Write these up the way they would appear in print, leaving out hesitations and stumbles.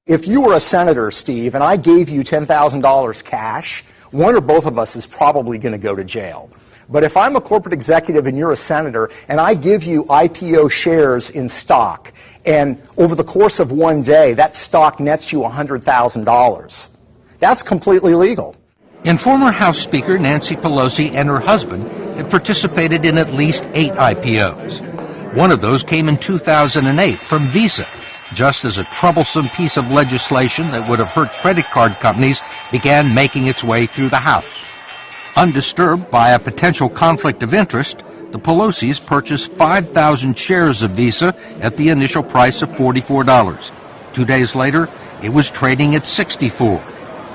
If you were a senator, Steve, and I gave you $10,000 cash, one or both of us is probably going to go to jail. But if I'm a corporate executive and you're a senator, and I give you IPO shares in stock, and over the course of one day, that stock nets you $100,000, that's completely legal. And former House Speaker Nancy Pelosi and her husband had participated in at least 8 IPOs. One of those came in 2008 from Visa, just as a troublesome piece of legislation that would have hurt credit card companies began making its way through the House. Undisturbed by a potential conflict of interest, the Pelosis purchased 5,000 shares of Visa at the initial price of $44. 2 days later, it was trading at $64.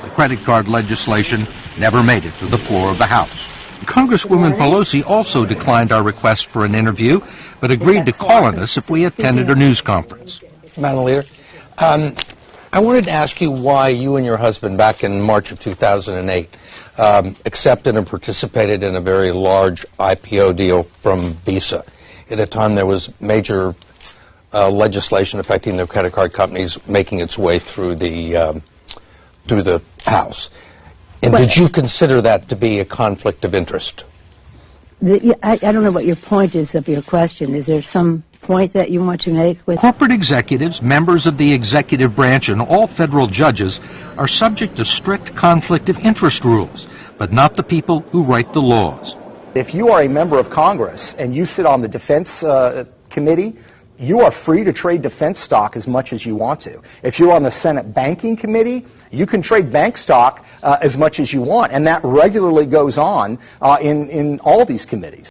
The credit card legislation never made it to the floor of the House. Congresswoman Pelosi also declined our request for an interview, but agreed to call on us if we attended a news conference. Madam Leader, I wanted to ask you why you and your husband, back in March of 2008, accepted and participated in a very large IPO deal from Visa. At a time there was major legislation affecting the credit card companies making its way through the House. And did you consider that to be a conflict of interest? I don't know what your point is of your question. Is there some point that you want to make with corporate executives, members of the executive branch, and all federal judges are subject to strict conflict of interest rules, but not the people who write the laws. If you are a member of Congress and you sit on the Defense Committee, you are free to trade defense stock as much as you want to. If you're on the Senate Banking Committee, you can trade bank stock as much as you want, and that regularly goes on in all these committees.